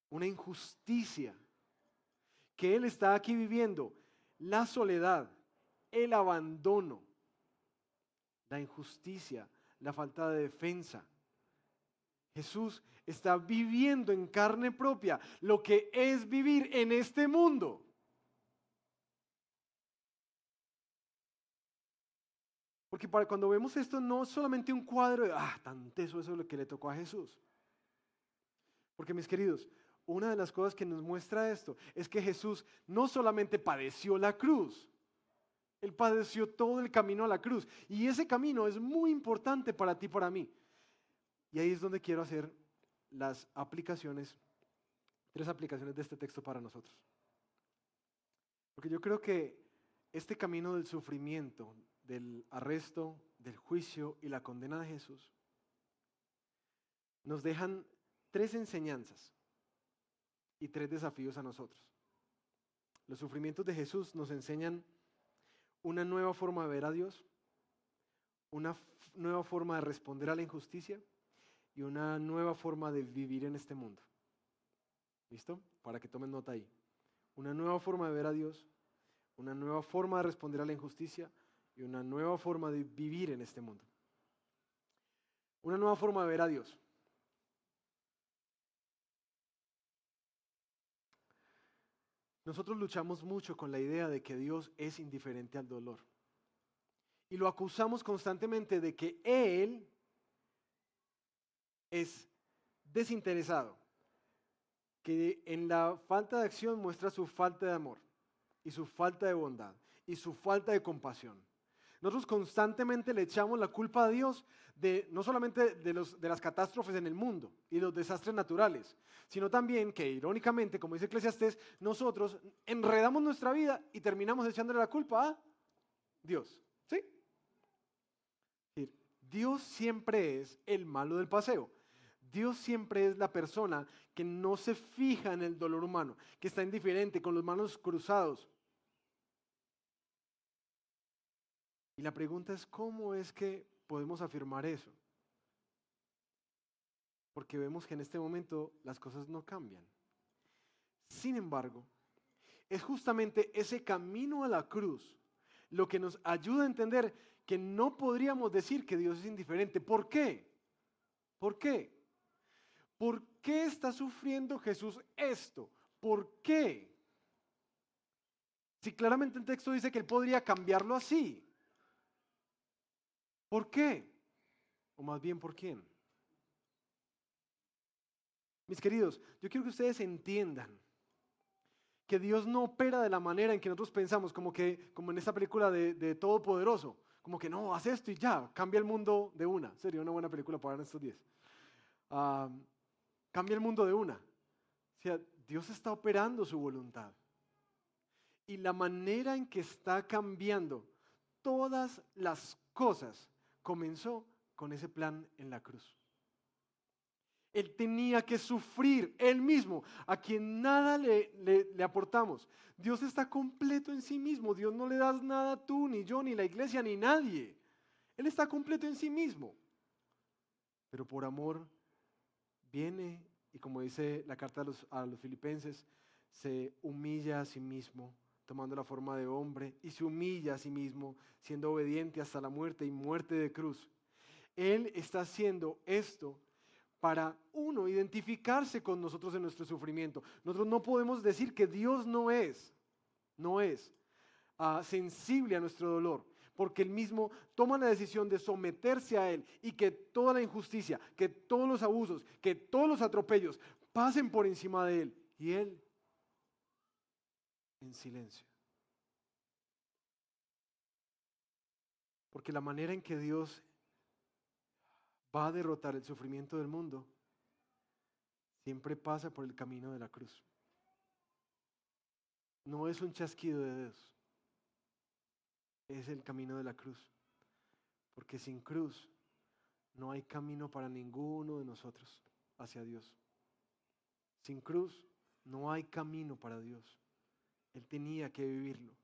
una injusticia que Él está aquí viviendo, la soledad, el abandono, la injusticia, la falta de defensa. Jesús está viviendo en carne propia lo que es vivir en este mundo. Porque cuando vemos esto no es solamente un cuadro de, tan teso eso es lo que le tocó a Jesús. Porque mis queridos, una de las cosas que nos muestra esto es que Jesús no solamente padeció la cruz, Él padeció todo el camino a la cruz. Y ese camino es muy importante para ti y para mí. Y ahí es donde quiero hacer las aplicaciones, 3 aplicaciones de este texto para nosotros. Porque yo creo que este camino del sufrimiento, del arresto, del juicio y la condena de Jesús, nos dejan 3 enseñanzas y 3 desafíos a nosotros. Los sufrimientos de Jesús nos enseñan una nueva forma de ver a Dios, una nueva forma de responder a la injusticia y una nueva forma de vivir en este mundo. ¿Listo? Para que tomen nota ahí. Una nueva forma de ver a Dios, una nueva forma de responder a la injusticia y una nueva forma de vivir en este mundo. Una nueva forma de ver a Dios. Nosotros luchamos mucho con la idea de que Dios es indiferente al dolor. Y lo acusamos constantemente de que Él es desinteresado, que en la falta de acción muestra su falta de amor y su falta de bondad y su falta de compasión. Nosotros constantemente le echamos la culpa a Dios no solamente de las catástrofes en el mundo y los desastres naturales, sino también que irónicamente, como dice Eclesiastés, nosotros enredamos nuestra vida y terminamos echándole la culpa a Dios. ¿Sí? Dios siempre es el malo del paseo. Dios siempre es la persona que no se fija en el dolor humano, que está indiferente, con las manos cruzados. Y la pregunta es, ¿cómo es que podemos afirmar eso? Porque vemos que en este momento las cosas no cambian. Sin embargo, es justamente ese camino a la cruz lo que nos ayuda a entender que no podríamos decir que Dios es indiferente. ¿Por qué? ¿Por qué? ¿Por qué está sufriendo Jesús esto? ¿Por qué? Si claramente el texto dice que Él podría cambiarlo así. ¿Por qué? O más bien, ¿por quién? Mis queridos, yo quiero que ustedes entiendan que Dios no opera de la manera en que nosotros pensamos, como en esta película de Todopoderoso, como que no, haz esto y ya, cambia el mundo de una. Sería una buena película para ver en estos días. Ah, cambia el mundo de una. O sea, Dios está operando su voluntad. Y la manera en que está cambiando todas las cosas comenzó con ese plan en la cruz. Él tenía que sufrir, Él mismo, a quien nada le aportamos. Dios está completo en sí mismo. Dios no le das nada tú, ni yo, ni la iglesia, ni nadie. Él está completo en sí mismo. Pero por amor viene y, como dice la carta a los filipenses, se humilla a sí mismo, tomando la forma de hombre, y se humilla a sí mismo, siendo obediente hasta la muerte y muerte de cruz. Él está haciendo esto para, uno, identificarse con nosotros en nuestro sufrimiento. Nosotros no podemos decir que Dios no es sensible a nuestro dolor, porque Él mismo toma la decisión de someterse a Él y que toda la injusticia, que todos los abusos, que todos los atropellos pasen por encima de Él. Y Él en silencio. Porque la manera en que Dios va a derrotar el sufrimiento del mundo siempre pasa por el camino de la cruz. No es un chasquido de dedos, es el camino de la cruz. Porque sin cruz no hay camino para ninguno de nosotros hacia Dios. Sin cruz no hay camino para Dios. Él tenía que vivirlo.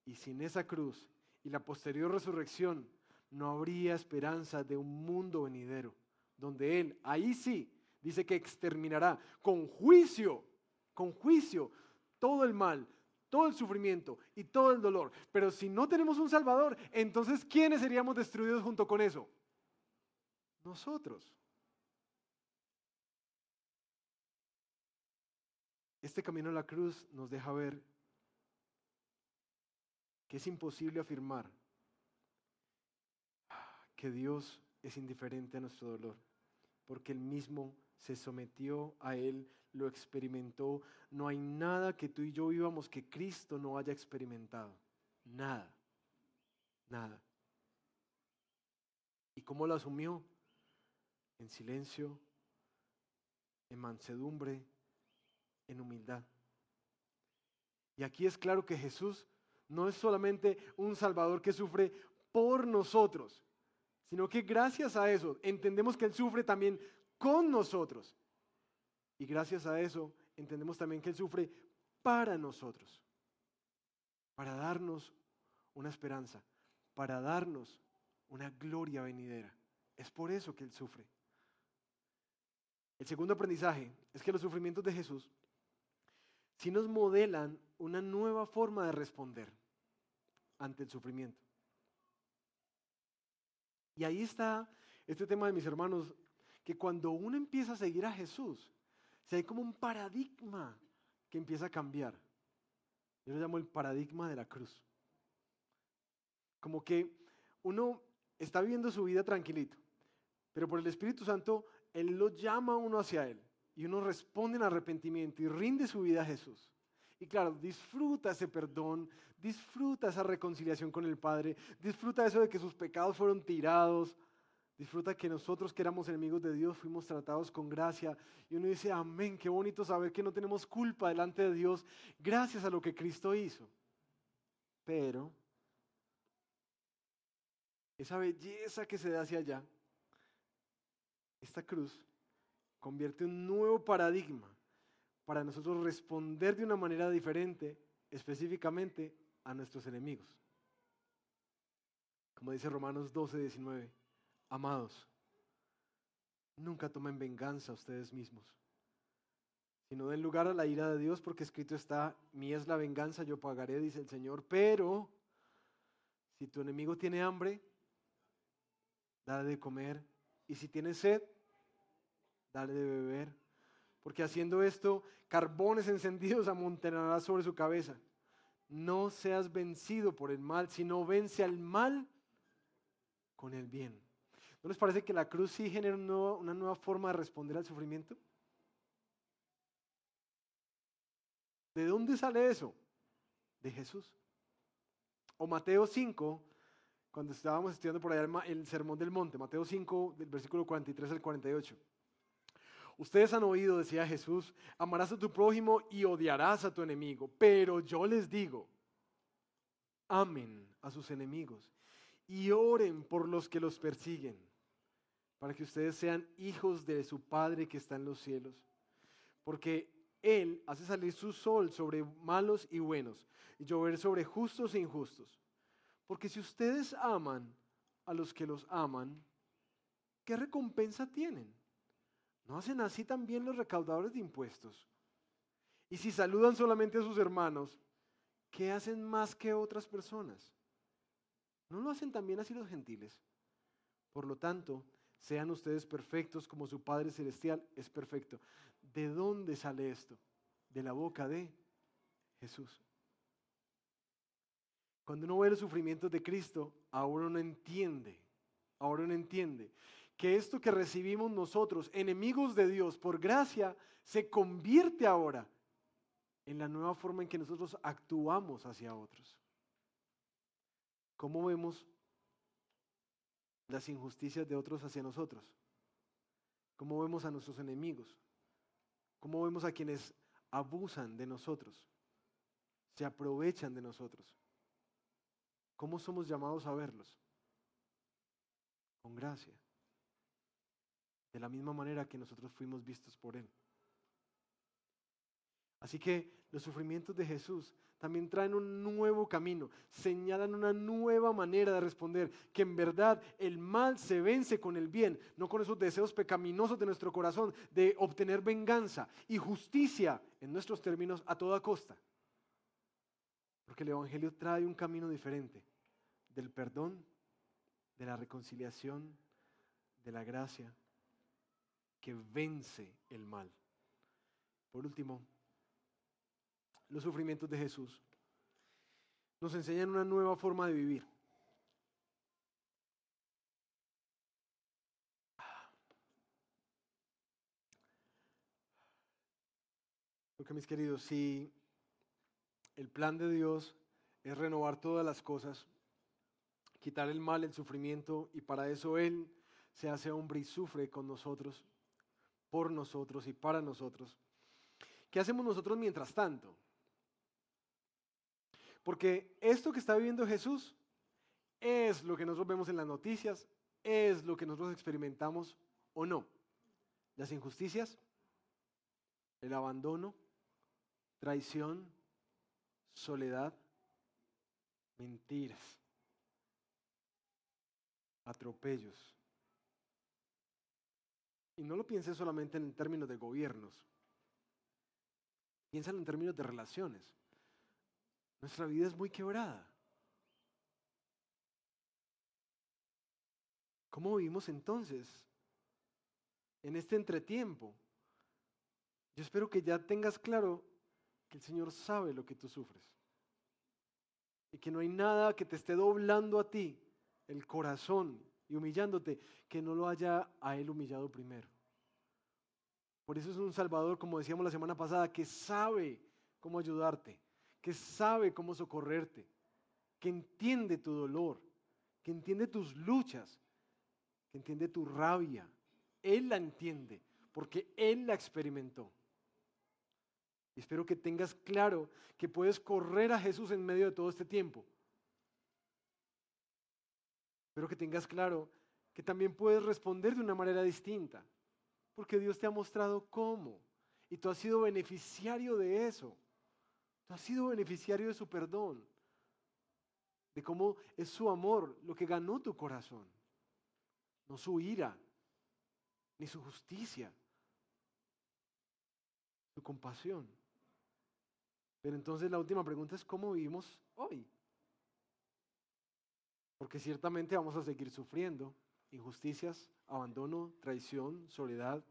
Y sin esa cruz y la posterior resurrección no habría esperanza de un mundo venidero, donde Él, ahí sí, dice que exterminará con juicio, todo el mal, todo el sufrimiento y todo el dolor. Pero si no tenemos un Salvador, entonces ¿quiénes seríamos destruidos junto con eso? Nosotros. Este camino a la cruz nos deja ver que es imposible afirmar que Dios es indiferente a nuestro dolor, porque Él mismo se sometió a Él, lo experimentó. No hay nada que tú y yo vivamos que Cristo no haya experimentado. Nada, nada. ¿Y cómo lo asumió? En silencio, en mansedumbre, en humildad. Y aquí es claro que Jesús no es solamente un Salvador que sufre por nosotros, sino que gracias a eso entendemos que Él sufre también con nosotros. Y gracias a eso entendemos también que Él sufre para nosotros, para darnos una esperanza, para darnos una gloria venidera. Es por eso que Él sufre. El segundo aprendizaje es que los sufrimientos de Jesús sí nos modelan una nueva forma de responder ante el sufrimiento. Y ahí está este tema de mis hermanos, que cuando uno empieza a seguir a Jesús, hay como un paradigma que empieza a cambiar. Yo lo llamo el paradigma de la cruz. Como que uno está viviendo su vida tranquilito, pero por el Espíritu Santo, Él lo llama a uno hacia Él. Y uno responde en arrepentimiento y rinde su vida a Jesús. Y claro, disfruta ese perdón, disfruta esa reconciliación con el Padre, disfruta eso de que sus pecados fueron tirados, disfruta que nosotros que éramos enemigos de Dios fuimos tratados con gracia. Y uno dice, amén, qué bonito saber que no tenemos culpa delante de Dios gracias a lo que Cristo hizo. Pero esa belleza que se da hacia allá, esta cruz convierte un nuevo paradigma para nosotros responder de una manera diferente, específicamente a nuestros enemigos. Como dice Romanos 12:19, amados, nunca tomen venganza ustedes mismos, sino den lugar a la ira de Dios, porque escrito está, mía es la venganza, yo pagaré, dice el Señor. Pero si tu enemigo tiene hambre, dale de comer, y si tiene sed, dale de beber, porque haciendo esto, carbones encendidos amontonará sobre su cabeza. No seas vencido por el mal, sino vence al mal con el bien. ¿No les parece que la cruz sí genera una nueva forma de responder al sufrimiento? ¿De dónde sale eso? De Jesús. O Mateo 5, cuando estábamos estudiando por allá el Sermón del Monte, Mateo 5, del versículo 43 al 48. Ustedes han oído, decía Jesús, amarás a tu prójimo y odiarás a tu enemigo. Pero yo les digo, amen a sus enemigos y oren por los que los persiguen, para que ustedes sean hijos de su Padre que está en los cielos. Porque Él hace salir su sol sobre malos y buenos, y llover sobre justos e injustos. Porque si ustedes aman a los que los aman, ¿qué recompensa tienen? ¿No hacen así también los recaudadores de impuestos? Y si saludan solamente a sus hermanos, ¿qué hacen más que otras personas? ¿No lo hacen también así los gentiles? Por lo tanto, sean ustedes perfectos como su Padre Celestial es perfecto. ¿De dónde sale esto? De la boca de Jesús. Cuando uno ve los sufrimientos de Cristo, ahora uno entiende que esto que recibimos nosotros, enemigos de Dios, por gracia, se convierte ahora en la nueva forma en que nosotros actuamos hacia otros. ¿Cómo vemos las injusticias de otros hacia nosotros? ¿Cómo vemos a nuestros enemigos? ¿Cómo vemos a quienes abusan de nosotros? Se aprovechan de nosotros. ¿Cómo somos llamados a verlos? Con gracia. De la misma manera que nosotros fuimos vistos por Él. Así que los sufrimientos de Jesús también traen un nuevo camino, señalan una nueva manera de responder, que en verdad el mal se vence con el bien, no con esos deseos pecaminosos de nuestro corazón, de obtener venganza y justicia en nuestros términos a toda costa. Porque el Evangelio trae un camino diferente, del perdón, de la reconciliación, de la gracia, que vence el mal. Por último, los sufrimientos de Jesús nos enseñan una nueva forma de vivir. Porque mis queridos, si el plan de Dios es renovar todas las cosas, quitar el mal, el sufrimiento, y para eso Él se hace hombre y sufre con nosotros, por nosotros y para nosotros, ¿qué hacemos nosotros mientras tanto? Porque esto que está viviendo Jesús es lo que nosotros vemos en las noticias, es lo que nosotros experimentamos o no. Las injusticias, el abandono, traición, soledad, mentiras, atropellos. Y no lo pienses solamente en términos de gobiernos, piénsalo en términos de relaciones. Nuestra vida es muy quebrada. ¿Cómo vivimos entonces en este entretiempo? Yo espero que ya tengas claro que el Señor sabe lo que tú sufres y que no hay nada que te esté doblando a ti el corazón y humillándote que no lo haya a Él humillado primero. Por eso es un Salvador, como decíamos la semana pasada, que sabe cómo ayudarte, que sabe cómo socorrerte, que entiende tu dolor, que entiende tus luchas, que entiende tu rabia. Él la entiende porque Él la experimentó. Y espero que tengas claro que puedes correr a Jesús en medio de todo este tiempo. Espero que tengas claro que también puedes responder de una manera distinta, porque Dios te ha mostrado cómo. Y tú has sido beneficiario de eso. Tú has sido beneficiario de su perdón, de cómo es su amor lo que ganó tu corazón, no su ira, ni su justicia, su compasión. Pero entonces la última pregunta es ¿cómo vivimos hoy? Porque ciertamente vamos a seguir sufriendo injusticias, abandono, traición, soledad.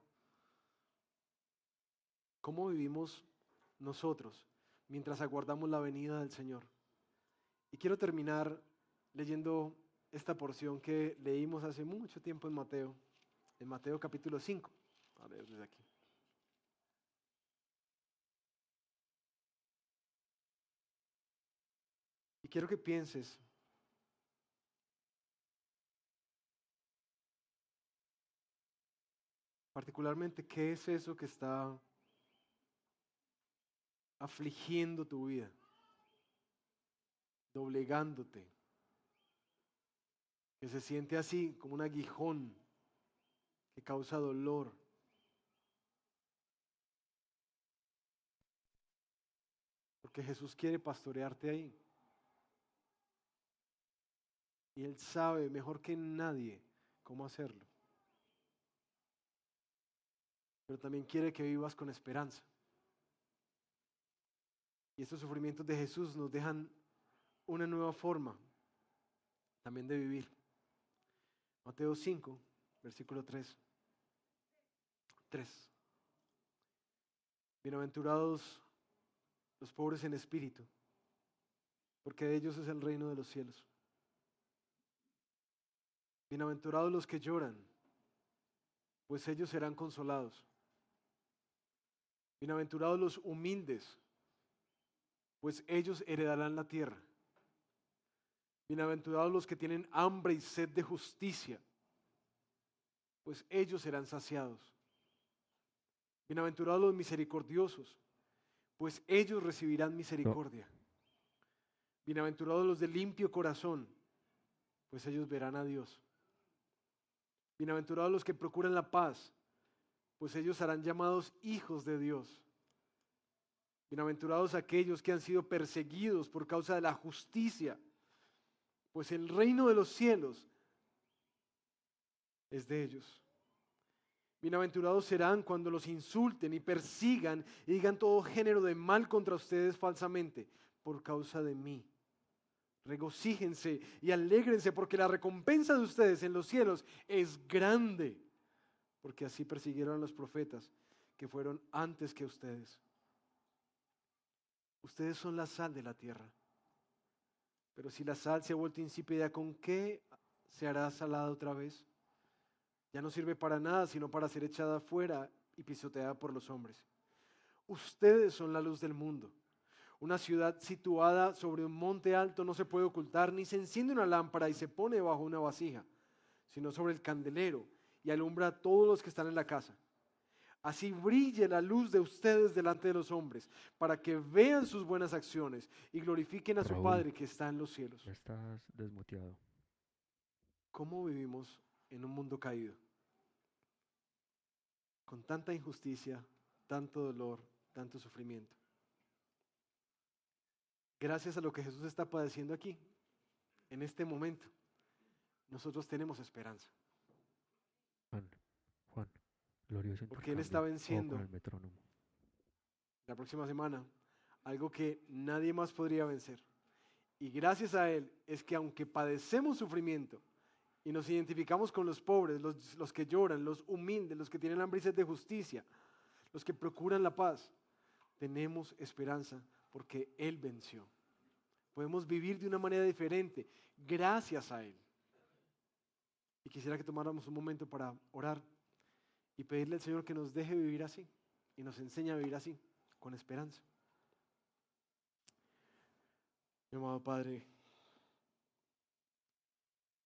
¿Cómo vivimos nosotros mientras aguardamos la venida del Señor? Y quiero terminar leyendo esta porción que leímos hace mucho tiempo en Mateo capítulo 5. A ver, desde aquí. quiero que pienses particularmente qué es eso que está afligiendo tu vida, doblegándote, que se siente así como un aguijón que causa dolor. Porque Jesús quiere pastorearte ahí. Y Él sabe mejor que nadie cómo hacerlo. Pero también quiere que vivas con esperanza. Y estos sufrimientos de Jesús nos dejan una nueva forma también de vivir. Mateo 5, versículo 3. Bienaventurados los pobres en espíritu, porque de ellos es el reino de los cielos. Bienaventurados los que lloran, pues ellos serán consolados. Bienaventurados los humildes, pues ellos heredarán la tierra. Bienaventurados los que tienen hambre y sed de justicia, pues ellos serán saciados. Bienaventurados los misericordiosos, pues ellos recibirán misericordia. Bienaventurados los de limpio corazón, pues ellos verán a Dios. Bienaventurados los que procuran la paz, pues ellos serán llamados hijos de Dios. Bienaventurados aquellos que han sido perseguidos por causa de la justicia, pues el reino de los cielos es de ellos. Bienaventurados serán cuando los insulten y persigan y digan todo género de mal contra ustedes falsamente por causa de mí. Regocíjense y alégrense porque la recompensa de ustedes en los cielos es grande, porque así persiguieron a los profetas que fueron antes que ustedes. Ustedes son la sal de la tierra, pero si la sal se ha vuelto insípida, ¿con qué se hará salada otra vez? Ya no sirve para nada, sino para ser echada afuera y pisoteada por los hombres. Ustedes son la luz del mundo. Una ciudad situada sobre un monte alto no se puede ocultar, ni se enciende una lámpara y se pone bajo una vasija, sino sobre el candelero y alumbra a todos los que están en la casa. Así brille la luz de ustedes delante de los hombres, para que vean sus buenas acciones y glorifiquen a su Raúl, Padre que está en los cielos. estás desmuteado. ¿Cómo vivimos en un mundo caído? Con tanta injusticia, tanto dolor, tanto sufrimiento. Gracias a lo que Jesús está padeciendo aquí, en este momento, nosotros tenemos esperanza. Juan, glorioso Porque Él está intercambio. Ojo con venciendo el metrónomo. la próxima semana algo que nadie más podría vencer. Y gracias a Él es que aunque padecemos sufrimiento y nos identificamos con los pobres, los que lloran, los humildes, los que tienen hambre y sed de justicia, los que procuran la paz, tenemos esperanza porque Él venció. Podemos vivir de una manera diferente gracias a Él. Y quisiera que tomáramos un momento para orar y pedirle al Señor que nos deje vivir así y nos enseñe a vivir así, con esperanza. Mi amado Padre,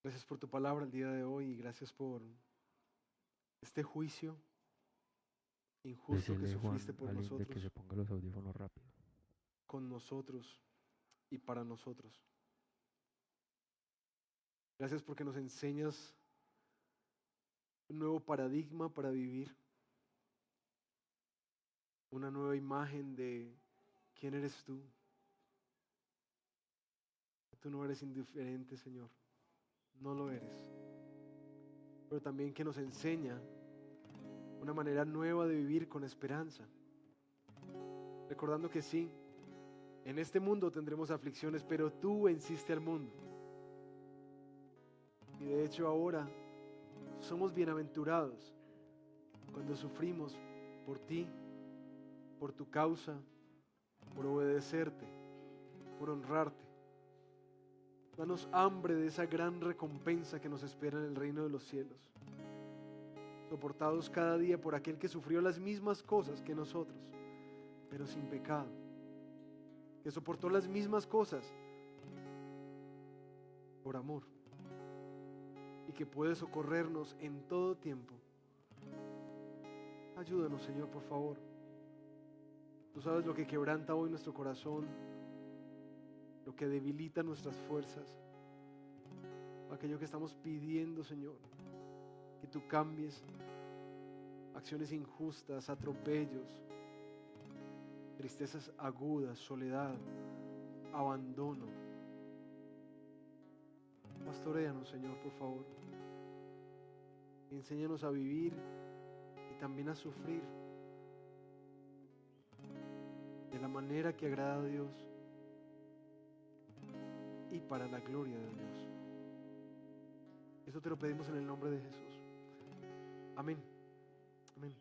gracias por tu palabra el día de hoy y gracias por este juicio injusto que Decirle, sufriste Juan, por a alguien de que se nosotros, ponga los audífonos rápido. con nosotros y para nosotros. Gracias porque nos enseñas un nuevo paradigma para vivir, una nueva imagen de quién eres tú. Tú no eres indiferente, Señor, no lo eres. Pero también que nos enseña una manera nueva de vivir con esperanza. Recordando que sí, en este mundo tendremos aflicciones, pero tú venciste al mundo. Y de hecho ahora somos bienaventurados cuando sufrimos por ti, por tu causa, por obedecerte, por honrarte. Danos hambre de esa gran recompensa que nos espera en el reino de los cielos. Soportados cada día por aquel que sufrió las mismas cosas que nosotros, pero sin pecado. Que soportó las mismas cosas, por amor y que puede socorrernos en todo tiempo. Ayúdanos, Señor, por favor. Tú sabes lo que quebranta hoy nuestro corazón, lo que debilita nuestras fuerzas, aquello que estamos pidiendo, Señor, que tú cambies acciones injustas, atropellos, tristezas agudas, soledad, abandono. Pastoréanos, Señor, por favor. Y enséñanos a vivir y también a sufrir de la manera que agrada a Dios y para la gloria de Dios. Esto te lo pedimos en el nombre de Jesús. Amén. Amén.